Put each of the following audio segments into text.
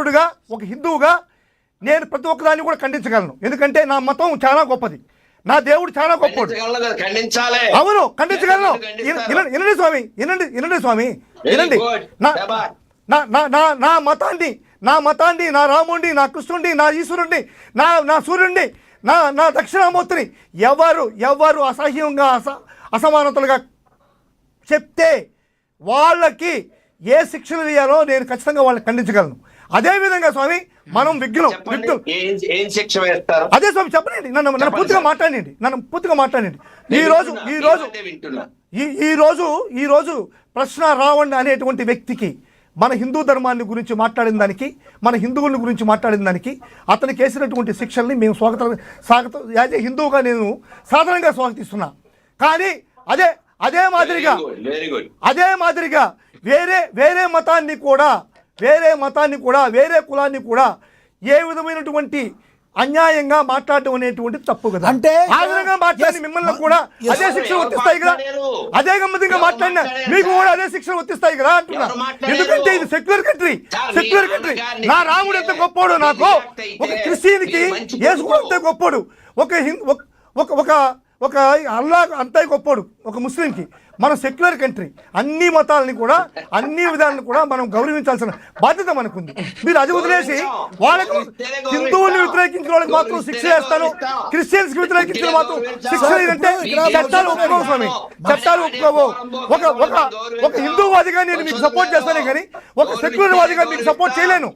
పౌరుడిగా ఒక హిందువుగా నేను ప్రతి ఒక్కదాన్ని కూడా ఖండించగలను. ఎందుకంటే నా మతం చాలా గొప్పది, నా దేవుడు చాలా గొప్పడు. అవును, ఖండించగలను. వినండి స్వామి, వినండి స్వామి, వినండి. నా మతాన్ని, నా రాముడిని, నా కృష్ణుడిని, నా ఈశ్వరుడిని, నా సూర్యుడిని, నా దక్షిణామూర్తిని ఎవరు అసహ్యంగా అసమానతలుగా చెప్తే వాళ్ళకి ఏ శిక్షలు వేయాలో నేను ఖచ్చితంగా వాళ్ళని ఖండించగలను. అదేవిధంగా స్వామి మనం విఘ్నం అదే స్వామి చెప్పండి, నన్ను పూర్తిగా మాట్లాడండి. ఈ రోజు ప్రశ్న రావండి అనేటువంటి వ్యక్తికి మన హిందూ ధర్మాన్ని గురించి మాట్లాడిన దానికి, మన హిందువుల గురించి మాట్లాడిన దానికి అతనికి వేసినటువంటి శిక్షల్ని మేము స్వాగతం యాజ్ ఏ హిందువుగా నేను సాధారణంగా స్వాగతిస్తున్నా. కానీ అదే మాదిరిగా వేరే మతాన్ని కూడా వేరే కులాన్ని కూడా ఏ విధమైనటువంటి అన్యాయంగా మాట్లాడటం అనేటువంటి తప్పు కదా. అంటే ఆ విధంగా మాట్లాడి మిమ్మల్ని కూడా అదే శిక్షలు వర్తిస్తాయి కదా, అదే గమ్మతిగా మాట్లాడినా మీకు కూడా అదే శిక్షలు వర్తిస్తాయి కదా అంటున్నా. ఎందుకంటే ఇది సెక్యులర్ కంట్రీ. నా రాముడు ఎంత గొప్పోడు, నాకు ఒక క్రిస్టియన్కి యేసు అంతే గొప్పోడు, ఒక అల్లా అంతే గొప్పోడు ఒక ముస్లింకి. మన సెక్యులర్ కంట్రీ, అన్ని మతాలని కూడా అన్ని విధాలను కూడా మనం గౌరవించాల్సిన బాధ్యత మనకుంది. మీరు అది వదిలేసి వాళ్ళకు హిందువుల్ని వ్యతిరేకించిన వాళ్ళకి మాత్రం శిక్ష వేస్తాను, క్రిస్టియన్స్ కి వ్యతిరేకించిన మాత్రం శిక్ష అంటే చట్టాలు ఒప్పుకోవు స్వామి, చట్టాలు ఒప్పుకోవు. ఒక హిందూవాదిగా నేను మీకు సపోర్ట్ చేస్తానే కానీ ఒక సెక్యులర్ వాదిగా మీకు సపోర్ట్ చేయలేను.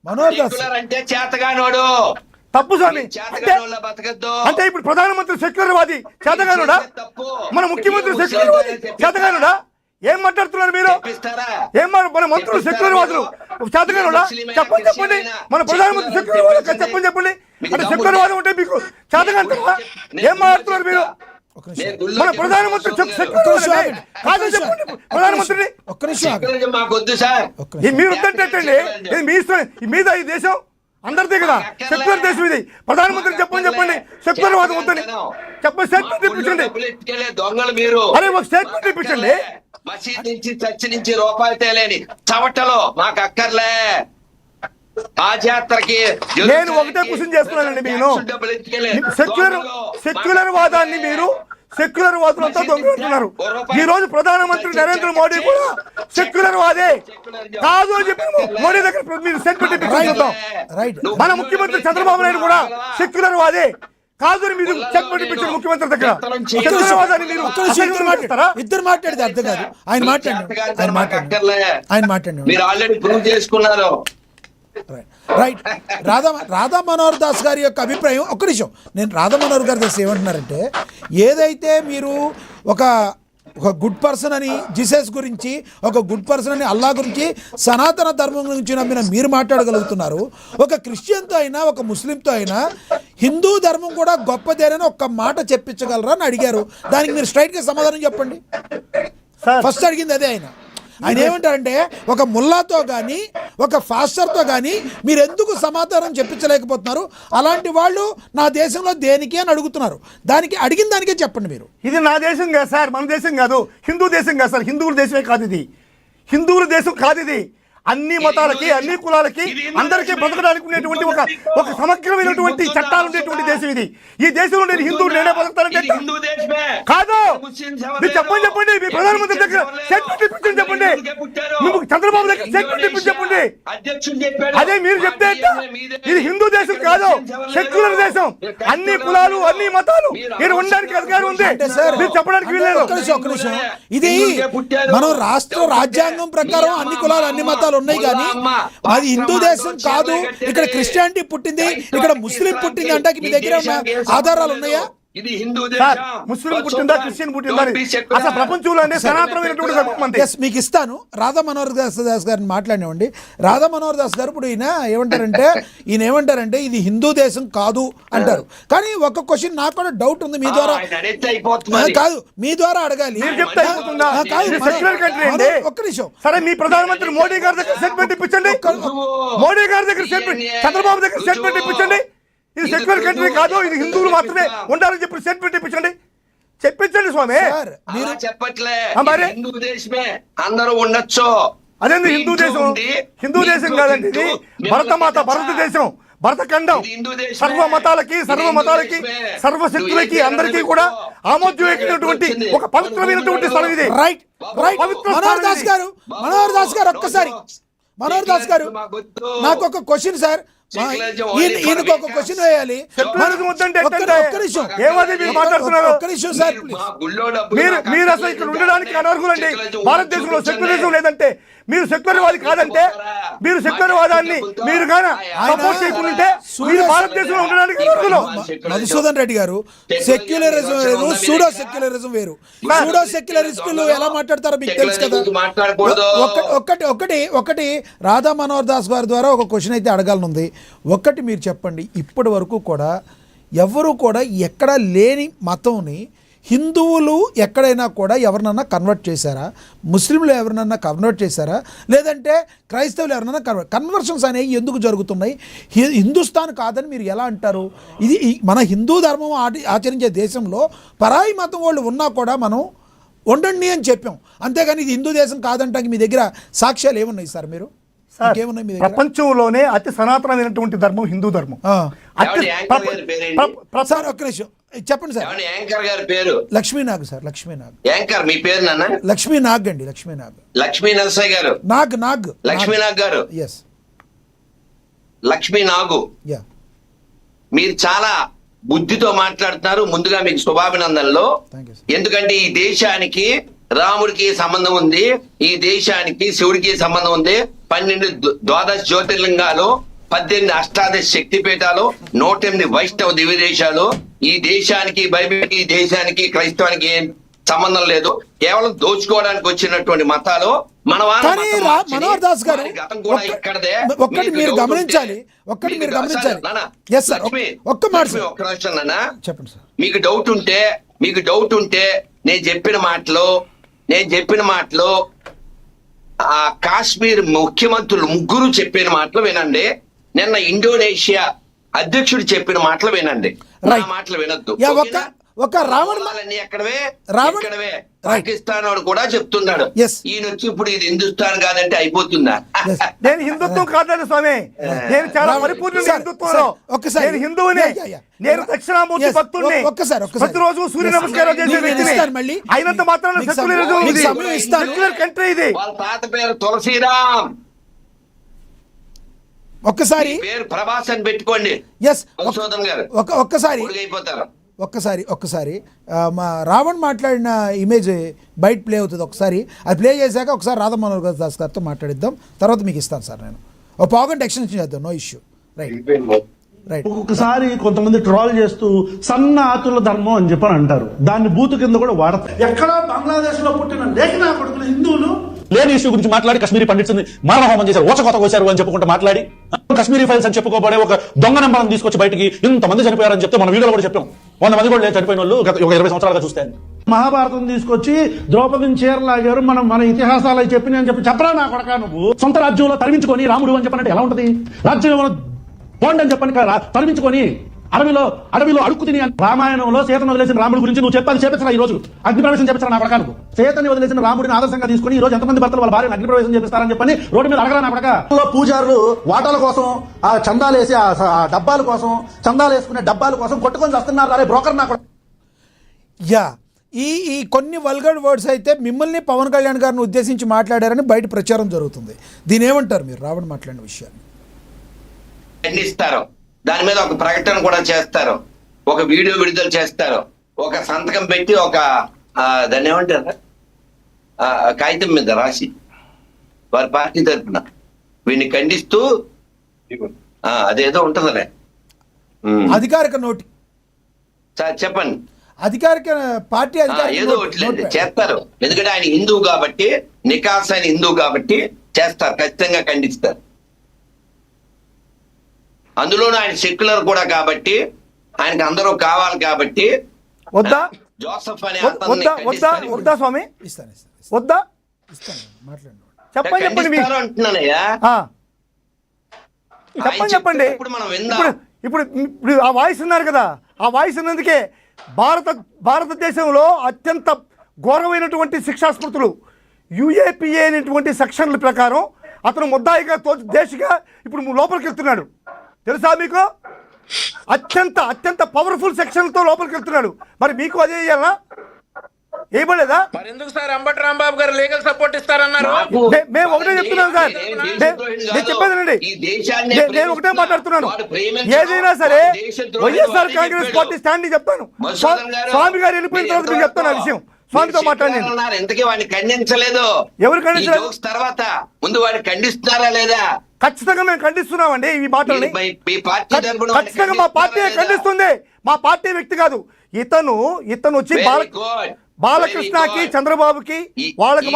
మనోహర్ దాస్ అంటే చేతగానోడు తప్పు స్వామి. అంటే ఇప్పుడు ప్రధానమంత్రి సెక్యులర్ వాది చేతగానుడా, మన ముఖ్యమంత్రి సెక్యులర్ వాది చేతగానుడా? ఏం మాట్లాడుతున్నారు మీరు? మన మంత్రులు సెక్యులర్ వాదులు చేతగానుడా? చెప్పండి. మన ప్రధానమంత్రి సెక్యులర్ వాది చెప్పండి. అంటే సెక్యులర్ వాదం ఉంటే మీకు చేతగాంటారా? ఏం మాట్లాడుతున్నారు మీరు? మన ప్రధానమంత్రి కాదని చెప్పండి. ప్రధానమంత్రిని మీరు వద్దంటండి, మీ ఇష్టం మీద ఈ దేశం అందరిదే కదా, సెక్యులర్ దేశం ఇది. ప్రధానమంత్రి చెప్పండి సెక్యులర్ వాదం వద్దని చెప్పండి, స్టేట్మెంట్ ఇప్పించండి. అరే ఒక స్టేట్మెంట్ ఇప్పించండి. మసీద్ నుంచి చర్చి నుంచి రూపాయలు తేలేని చవటలో మాకు అక్కర్లే. పాదయాత్రకి నేను ఒకటే క్వశ్చన్ చేస్తున్నానండి, నేను సెక్యులర్ వాదాన్ని మీరు సెక్యులర్ వాదులంతా దొంగలుంటున్నారు. ఈ రోజు ప్రధానమంత్రి నరేంద్ర మోడీ కూడా సెక్యులర్ వాదే కాదు అని చెప్పి మోడీ దగ్గర మీరు స్టేట్మెంట్ ఇప్పించుకుంటాం. మన ముఖ్యమంత్రి చంద్రబాబు నాయుడు కూడా సెక్యులర్ వాదే కాదు అని మీరు స్టేట్మెంట్ ఇప్పించారు ముఖ్యమంత్రి దగ్గర. సెక్యులర్ వాదాన్ని మీరు ఇద్దరు మాట్లాడితే అర్థం కాదు. ఆయన మాట్లాడండి. మీరు ఆల్రెడీ ప్రూవ్ చేసుకున్నారు. రైట్. రాధా మనోహర్ దాస్ గారి యొక్క అభిప్రాయం ఒక్క నిమిషం. నేను రాధా మనోహర్ గారి దాస్ ఏమంటున్నారంటే, ఏదైతే మీరు ఒక గుడ్ పర్సన్ అని జీసస్ గురించి, ఒక గుడ్ పర్సన్ అని అల్లా గురించి, సనాతన ధర్మం గురించి నమ్మిన మీరు మాట్లాడగలుగుతున్నారు, ఒక క్రిస్టియన్తో అయినా ఒక ముస్లింతో అయినా హిందూ ధర్మం కూడా గొప్పదేనని ఒక్క మాట చెప్పించగలరా అని అడిగారు. దానికి మీరు స్ట్రైట్గా సమాధానం చెప్పండి. ఫస్ట్ అడిగింది అదే. ఆయన ఏమంటారంటే, ఒక ముల్లాతో కానీ ఒక ఫాస్టర్తో కానీ మీరు ఎందుకు సమాధానం చెప్పించలేకపోతున్నారు? అలాంటి వాళ్ళు నా దేశంలో దేనికి అని అడుగుతున్నారు. అడిగిన దానికే చెప్పండి మీరు. ఇది నా దేశం కాదు సార్, మన దేశం కాదు, హిందూ దేశం కాదు సార్, హిందువుల దేశమే కాదు ఇది, హిందువుల దేశం కాదు ఇది. అన్ని మతాలకి అన్ని కులాలకి అందరికీ బతకడానికి ఉండేటువంటి ఒక సమగ్రమైనటువంటి చట్టాలు ఉండేటువంటి దేశం ఇది. ఈ దేశంలో నేను హిందువులు నేనే బతుకుతానంటే కాదు. మీరు చెప్పండి మీ ప్రధానమంత్రి దగ్గర స్టేట్మెంట్ ఇప్పించండి, చెప్పండి. నువ్వు చంద్రబాబు దగ్గర స్టేట్మెంట్ ఇప్పించి చెప్పండి. అదే మీరు చెప్తే ఇది హిందూ దేశం కాదు, సెక్యులర్ దేశం. అన్ని కులాలు అన్ని మతాలు నేను ఉండడానికి అధికారం ఉంది, మీరు చెప్పడానికి వీల్లేదు. ఇది మనం రాష్ట్ర రాజ్యాంగం ప్రకారం అన్ని కులాలు అన్ని మతాలు ఉన్నాయి, కానీ అది హిందూ దేశం కాదు. ఇక్కడ క్రిస్టియానిటీ పుట్టింది, ఇక్కడ ముస్లిం పుట్టింది అంటే మీ దగ్గర ఆధారాలు ఉన్నాయా? ఇది హిందూ దేశం. ముస్లిం పుట్టిందా క్రిస్టియన్ పుట్టిందా అసలు ప్రపంచంలోనే సనాతనమైనటువంటి ధర్మం. మీకు ఇస్తాను. రాధా మనోహర్ దాస్ గారిని మాట్లాడినండి. రాధా మనోహర్ దాస్ గారు ఇప్పుడు ఈయన ఏమంటారంటే ఇది హిందూ దేశం కాదు అంటారు. కానీ ఒక క్వశ్చన్ నాకు కూడా డౌట్ ఉంది, మీ ద్వారా కాదు, మీ ద్వారా అడగాలి. ఒక్క నిమిషం. సరే, మీ ప్రధానమంత్రి మోడీ గారి దగ్గర స్టేట్మెంట్ ఇప్పించండి, మోడీ గారి దగ్గర స్టేట్మెంట్, చంద్రబాబు దగ్గర స్టేట్మెంట్ ఇప్పించండి. ఇది సెక్యులర్ కంట్రీ కాదు, ఇది హిందువులు మాత్రమే ఉండాలని చెప్పి స్టేట్మెంట్ చెప్పించండి స్వామి. మీరు చెప్పట్లే హిందూ దేశమే, అందరూ ఉండొచ్చు. అదేంది మీ హిందూ ఇంట్లో దేశం? ఉండి, హిందూ మీ దేశం ఇంట్లో కాదండి ఇది. తింటూ భరతమాత, మిమ్మల్ని భారతదేశం, భరతఖండం, ఇది హిందూ దేశమే. సర్వ మతాలకి, ఇది సర్వ హిందూ మతాలకి, దేశమే. సర్వశక్తులకి, నువ్వు ఏ అందరికీ పేరు కూడా పెట్టుకో. ఆమోదయోగ్యమైనటువంటి ఒక పవిత్రమైనటువంటి స్థలం ఇది. రైట్ రైట్ పవిత్ర మనోహర్ స్థలం దాస్ ఇది. గారు, మనోహర్ దాస్ గారు ఒక్కసారి, మనోహర్ దాస్ గారు నాకు ఒక క్వశ్చన్ సార్, ఈయనకు ఒక క్వశ్చన్ వేయాలి. సెక్యులరిజం వద్దంటే ఒక్క ఎట్టంటే? నిమిషం, ఏమది మీరు మాట్లాడుతున్నారు? ఒక్క నిమిషం సార్ ప్లీజ్. మీరు అసలు ఇక్కడ ఉండడానికి అనర్హులండి. భారతదేశంలో సెక్యులరిజం లేదంటే, మీరు సెక్యులర్ వాది కాదంటే, మీరు సెక్యులర్ వాదాన్ని మీరు గాన సపోర్ట్ చేయకుంటే మీరు భారతదేశంలో ఉండడానికి అనర్హులు. మధుసూదన్ రెడ్డి గారు, సెక్యులరిజం వేరు, సూడో సెక్యులరిజం వేరు. సూడో సెక్యులరిస్టులు ఎలా మాట్లాడతారో మీకు తెలుసు కదా. ఒకటి రాధా మనోహర్ దాస్ గారి ద్వారా ఒక క్వశ్చన్ అయితే అడగాలనుంది. ఒక్కటి మీరు చెప్పండి, ఇప్పటి వరకు కూడా ఎవరు కూడా ఎక్కడ లేని మతంని హిందువులు ఎక్కడైనా కూడా ఎవరినన్నా కన్వర్ట్ చేశారా? ముస్లింలు ఎవరినన్నా కన్వర్ట్ చేశారా? లేదంటే క్రైస్తవులు ఎవరినన్నా కన్వర్షన్స్ అనేవి ఎందుకు జరుగుతున్నాయి? హిందుస్థాన్ కాదని మీరు ఎలా అంటారు? ఇది మన హిందూ ధర్మం ఆచరించే దేశంలో పరాయి మతం వాళ్ళు ఉన్నా కూడా మనం ఉండండి అని చెప్పాం, అంతేగాని ఇది హిందూ దేశం కాదంటానికి మీ దగ్గర సాక్ష్యాలు ఏమున్నాయి సార్? మీరు ఇంకేమున్నాయి మీ దగ్గర? ప్రపంచంలోనే అతి సనాతనమైనటువంటి ధర్మం హిందూ ధర్మం. సార్ ఒక్క నిమిషం చెప్పండి సార్. యాంకర్ గారి పేరు లక్ష్మీనాగ్ సార్, లక్ష్మీనాగ్. యాంకర్ మీ పేరు నాన్న? లక్ష్మీనాగ్ అండి, లక్ష్మీనాగ్. లక్ష్మీ నరసయ్య గారు. నాగ్ లక్ష్మీనాగ్ గారు. ఎస్, లక్ష్మీ నాగు. యా. మీరు చాలా బుద్ధితో మాట్లాడుతున్నారు. ముందుగా మీకు శుభాభినందనలు. Thank you sir. ఎందుకంటే ఈ దేశానికి రాముడికి సంబంధం ఉంది, ఈ దేశానికి శివుడికి సంబంధం ఉంది. 12 ద్వాదశ జ్యోతిర్లింగాలు, 18 అష్టాదశ శక్తిపీఠాలు, 108 వైష్ణవ దివ్య దేశాలు. ఈ దేశానికి బైబిల్కి, ఈ దేశానికి క్రైస్తవానికి ఏం సంబంధం లేదు. కేవలం దోచుకోవడానికి వచ్చినటువంటి మతాలు. మన మనోహర్ దాస్ గారు ఒక్కటి మీరు గమనించాలి, ఎస్ సార్, ఒక్క మాట చెప్పండి సార్. మీకు డౌట్ ఉంటే నేను చెప్పిన మాటలు ఆ కాశ్మీర్ ముఖ్యమంత్రులు ముగ్గురు చెప్పిన మాటలు వినండి. నిన్న ఇండోనేషియా అధ్యక్షుడు చెప్పిన మాటలు వినండి. నా మాటలు వినొద్దు. ఒక రావణ్ పాకిస్తాన్ వాడు కూడా చెప్తున్నాడు. ఈయన వచ్చి ఇప్పుడు ఇది హిందుస్థాన్ కాదంటే అయిపోతుందా? నేను హిందుత్వం కాదండి స్వామి, నేను చాలా పరిపూర్ణ హిందుత్వంలో. నేను హిందువుని, నేను దక్షిణామూర్తి భక్తుడిని. ప్రతిరోజు సూర్య నమస్కారం చేసే వ్యక్తిని. అయినంత మాత్రం సెక్యులర్ కంట్రీ ఇది. వాళ్ళ తాత పేరు తులసీరామ్, ఒక్కసారి పేరు ప్రభాస్ అని పెట్టుకోండి. గారు ఒక్కసారి మా రావణ్ మాట్లాడిన ఇమేజ్ బయట ప్లే అవుతుంది. ఒకసారి అది ప్లే చేశాక ఒకసారి రాధా మనోహర్ దాస్ గారితో మాట్లాడిద్దాం. తర్వాత మీకు ఇస్తాను సార్. నేను ఒక పావుగంట ఎక్స్టెన్షన్ చేద్దాం, నో ఇష్యూ. రైట్. ఒక్కొక్కసారి కొంతమంది ట్రోల్ చేస్తూ సన్న ఆతుల ధర్మం అని చెప్పని అంటారు. దాన్ని బూతు కింద కూడా వాడతారు. ఎక్కడ బంగ్లాదేశ్ లో పుట్టిన లేఖనా కొడుకులు హిందువులు లేని ఇష్యూ గురించి మాట్లాడి కశ్మీరీ పండిట్స్ మానవహోమం చేశారు, ఓచకోత కోశారు అని చెప్పుకుంటూ మాట్లాడి కశ్మీరీ ఫైల్స్ అని చెప్పుకోబడే ఒక దొంగ నెంబర్ని తీసుకొచ్చి బయటికి ఇంతమంది చనిపోయారని చెప్తే మన వీడియోలో కూడా చెప్పాం. 100 మంది కూడా లేదు చనిపోయిన వాళ్ళు గత 20 సంవత్సరాలుగా చూస్తే. మహాభారతం తీసుకొచ్చి ద్రౌపదిని చీరలాగారు, మన ఇతిహాసాలు చెప్పిన అని చెప్పరా నా కొడకా నువ్వు. సొంత రాజ్యంలో తరిమించుకొని రాముడు అని చెప్పనంటే ఎలా ఉంటది? రాజ్యంలో పోండి అని చెప్పని తరిమించుకొని అడవిలో అడుక్కు తిని. రామాయణంలో సీతను వదిలేసిన రాముడి గురించి నువ్వు చెప్పాలి, చేపించరా ఈ రోజు అగ్నిప్రవేశం చేపించరా నా పడక? నువ్వు సీతని వదిలేసిన రాముడిని ఆదర్శంగా తీసుకుని ఈ రోజు ఎంతమంది భర్తలు వాళ్ళ భార్యను అగ్నిప్రవేశం చేపిస్తారని చెప్పని రోడ్డు మీద అడగరా నా పడక? పూజారులు వాటాల కోసం ఆ చందాలేసి ఆ డబ్బాల కోసం, చందాలు వేసుకునే డబ్బాల కోసం కొట్టుకొని వస్తున్నారు. అరే బ్రోకర్ నా కూడా. యా, ఈ కొన్ని వల్గర్ వర్డ్స్ అయితే మిమ్మల్ని పవన్ కళ్యాణ్ గారిని ఉద్దేశించి మాట్లాడారని బయట ప్రచారం జరుగుతుంది. దీని ఏమంటారు మీరు? రావణ్ మాట్లాడిన విషయాన్ని ఖండిస్తారు, దాని మీద ఒక ప్రకటన కూడా చేస్తారు, ఒక వీడియో విడుదల చేస్తారు, ఒక సంతకం పెట్టి ఒక దాన్ని ఏమంటారు కాగితం మీద రాసి వారి పార్టీ తరఫున వీడిని ఖండిస్తూ అదేదో ఉంటుందిలే అధికారిక నోటి. చెప్పండి. అధికారిక పార్టీ ఏదో ఒకటి చేస్తారు. ఎందుకంటే ఆయన హిందువు కాబట్టి, నికాస్ ఆయన హిందువు కాబట్టి చేస్తారు, ఖచ్చితంగా ఖండిస్తారు. అందులోనూ ఆయన సెక్యులర్ కూడా కాబట్టి, ఆయనకి అందరూ కావాలి కాబట్టి. వద్దా జోసెఫ్ అనే వద్దా స్వామి? వద్దా చెప్పండి అంటున్నానయ్యా. చెప్పండి. ఇప్పుడు ఆ వాయిస్ ఉన్నారు కదా, ఆ వాయిస్ ఉన్నందుకే భారతదేశంలో అత్యంత ఘోరమైనటువంటి శిక్షాస్మృతులు యుఏపిఏ అనేటువంటి సెక్షన్ల ప్రకారం అతను ముద్దాయిగా దేశిగా ఇప్పుడు లోపలికి వెళ్తున్నాడు. తెలుసా మీకు? అత్యంత పవర్ఫుల్ సెక్షన్తో లోపలికి వెళ్తున్నాడు. మరి మీకు అదే చేయాలా? ఏమలేదా? మరి ఎందుకు సార్ అంబటి రాంబాబు గారు లీగల్ సపోర్ట్ ఇస్తారన్నారు? మేము ఒకటే చెప్తున్నాం సార్, నేను చెప్పేదండి, నేను ఒకటే మాట్లాడుతున్నాను. ఏదైనా సరే వైఎస్ఆర్ కాంగ్రెస్ పార్టీ స్టాండ్ చెప్తాను. స్వామి గారు వెళ్ళిపోయిన తర్వాత మీకు చెప్తాను ఆ విషయం. స్వామితో మాట్లాడండి. ఎంతకీ వాడిని ఖండించలేదు. ఎవరు ఖండించలేదు? తర్వాత ముందు వాడిని ఖండిస్తున్నారా లేదా? ఖచ్చితంగా మేము ఖండిస్తున్నామండి ఈ మాటల్ని. మీ పార్టీ తరపున ఖచ్చితంగా మా పార్టీ ఖండిస్తుంది. మా పార్టీ వ్యక్తి కాదు. ఇతను వచ్చి బాలకృష్ణకి, చంద్రబాబుకి వాళ్ళకి